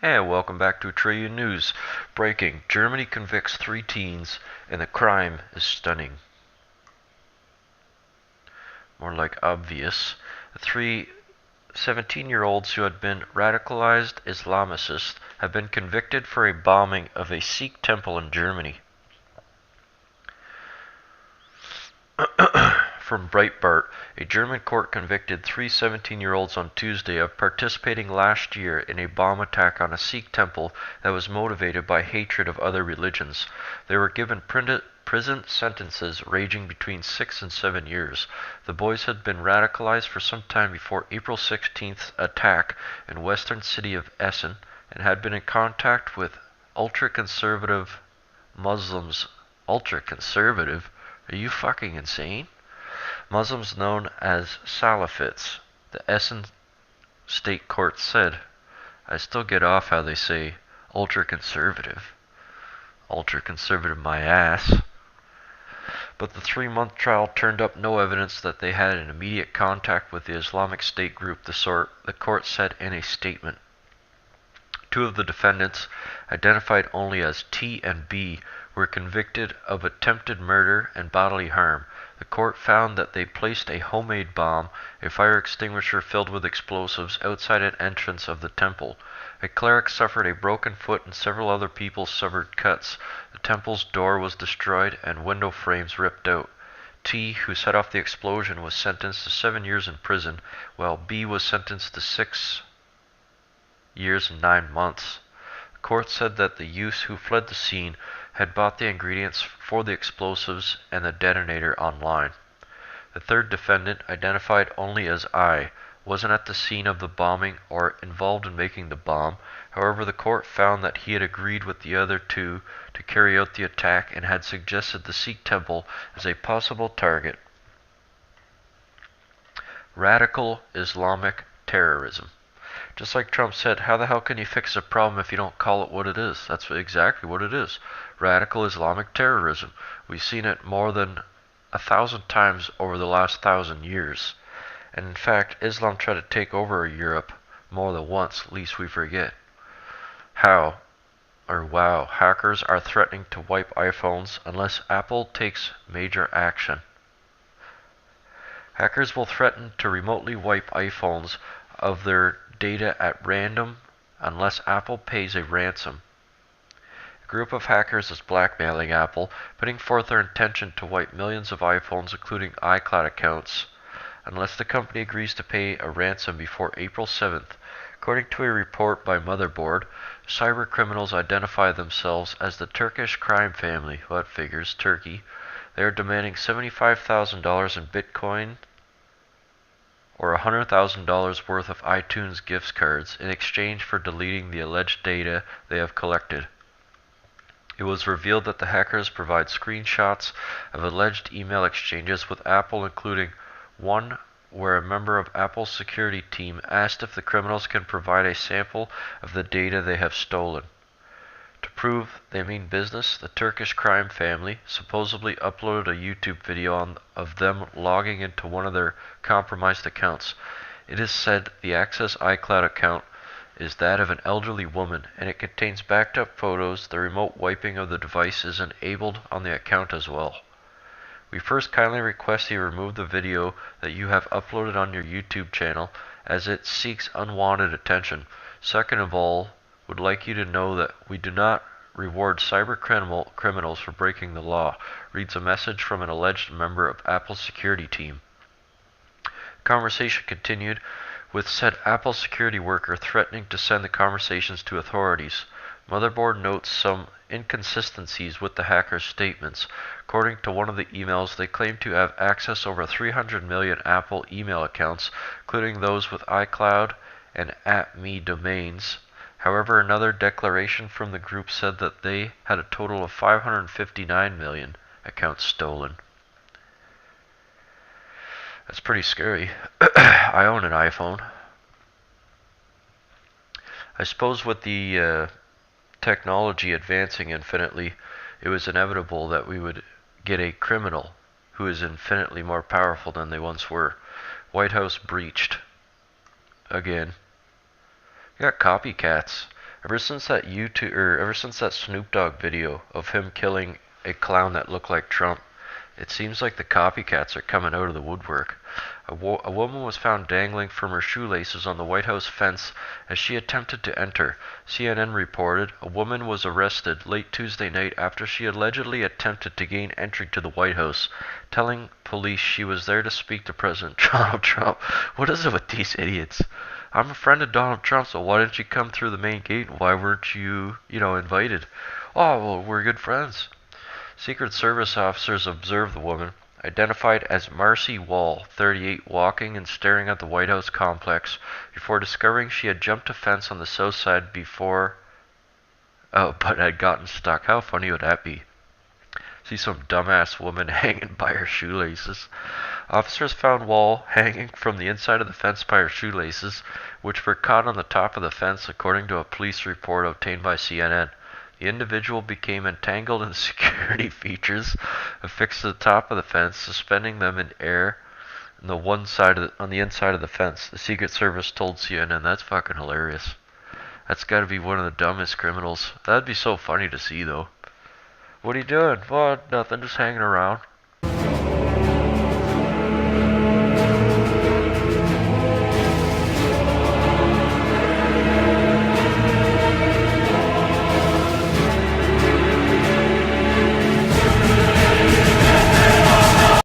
And welcome back to Trillion News. Breaking: Germany convicts 3 teens, and the crime is stunning. More like obvious. The three 17-year-olds who had been radicalized Islamicists have been convicted for a bombing of a Sikh temple in Germany. From Breitbart, a German court convicted three 17-year-olds on Tuesday of participating last year in a bomb attack on a Sikh temple that was motivated by hatred of other religions. They were given prison sentences ranging between 6 and 7 years. The boys had been radicalized for some time before April 16th's attack in western city of Essen and had been in contact with ultra-conservative Muslims. Ultra-conservative? Are you fucking insane? Muslims known as Salafists, the Essen State Court said. I still get off how they say ultra-conservative. Ultra-conservative my ass. But the 3-month trial turned up no evidence that they had an immediate contact with the Islamic State group, the court said in a statement. Two of the defendants, identified only as T and B, were convicted of attempted murder and bodily harm. The court found that they placed a homemade bomb, a fire extinguisher filled with explosives, outside an entrance of the temple. A cleric suffered a broken foot and several other people suffered cuts. The temple's door was destroyed and window frames ripped out. T, who set off the explosion, was sentenced to 7 years in prison, while B was sentenced to 6 years and 9 months. The court said that the youths who fled the scene had bought the ingredients for the explosives and the detonator online. The third defendant, identified only as I, wasn't at the scene of the bombing or involved in making the bomb. However, the court found that he had agreed with the other two to carry out the attack and had suggested the Sikh temple as a possible target. Radical Islamic terrorism. Just like Trump said, how the hell can you fix a problem if you don't call it what it is? That's exactly what it is. Radical Islamic terrorism. We've seen it more than 1,000 times over the last 1,000 years. And in fact, Islam tried to take over Europe more than once, lest we forget. Wow, hackers are threatening to wipe iPhones unless Apple takes major action. Hackers will threaten to remotely wipe iPhones of their data at random unless Apple pays a ransom. A group of hackers is blackmailing Apple, putting forth their intention to wipe millions of iPhones, including iCloud accounts, unless the company agrees to pay a ransom before April 7th. According to a report by Motherboard, cyber criminals identify themselves as the Turkish crime family. What figures? Turkey. They are demanding $75,000 in Bitcoin or $100,000 worth of iTunes gift cards in exchange for deleting the alleged data they have collected. It was revealed that the hackers provide screenshots of alleged email exchanges with Apple, including one where a member of Apple's security team asked if the criminals can provide a sample of the data they have stolen. To prove they mean business, the Turkish crime family supposedly uploaded a YouTube video of them logging into one of their compromised accounts. It is said the Access iCloud account is that of an elderly woman, and it contains backed up photos. The remote wiping of the device is enabled on the account as well. We first kindly request you remove the video that you have uploaded on your YouTube channel, as it seeks unwanted attention. Second of all, would like you to know that we do not reward cyber criminals for breaking the law, reads a message from an alleged member of Apple's security team. The conversation continued with said Apple security worker threatening to send the conversations to authorities. Motherboard notes some inconsistencies with the hackers' statements. According to one of the emails, they claim to have access over 300 million Apple email accounts, including those with iCloud and @me domains. However, another declaration from the group said that they had a total of 559 million accounts stolen. That's pretty scary. I own an iPhone. I suppose with the technology advancing infinitely, it was inevitable that we would get a criminal who is infinitely more powerful than they once were. White House breached. Again. You got copycats. Ever since that Snoop Dogg video of him killing a clown that looked like Trump, it seems like the copycats are coming out of the woodwork. A woman was found dangling from her shoelaces on the White House fence as she attempted to enter. CNN reported a woman was arrested late Tuesday night after she allegedly attempted to gain entry to the White House, telling police she was there to speak to President Donald Trump. What is it with these idiots? I'm a friend of Donald Trump, so why didn't you come through the main gate? Why weren't you, invited? Oh, well, we're good friends. Secret Service officers observed the woman, identified as Marcy Wall, 38, walking and staring at the White House complex before discovering she had jumped a fence on the south side but had gotten stuck. How funny would that be? See some dumbass woman hanging by her shoelaces. Officers found Wall hanging from the inside of the fence by her shoelaces, which were caught on the top of the fence, according to a police report obtained by CNN. The individual became entangled in security features affixed to the top of the fence, suspending them in air on the inside of the fence. The Secret Service told CNN. That's fucking hilarious. That's got to be one of the dumbest criminals. That'd be so funny to see, though. What are you doing? Well, nothing, just hanging around.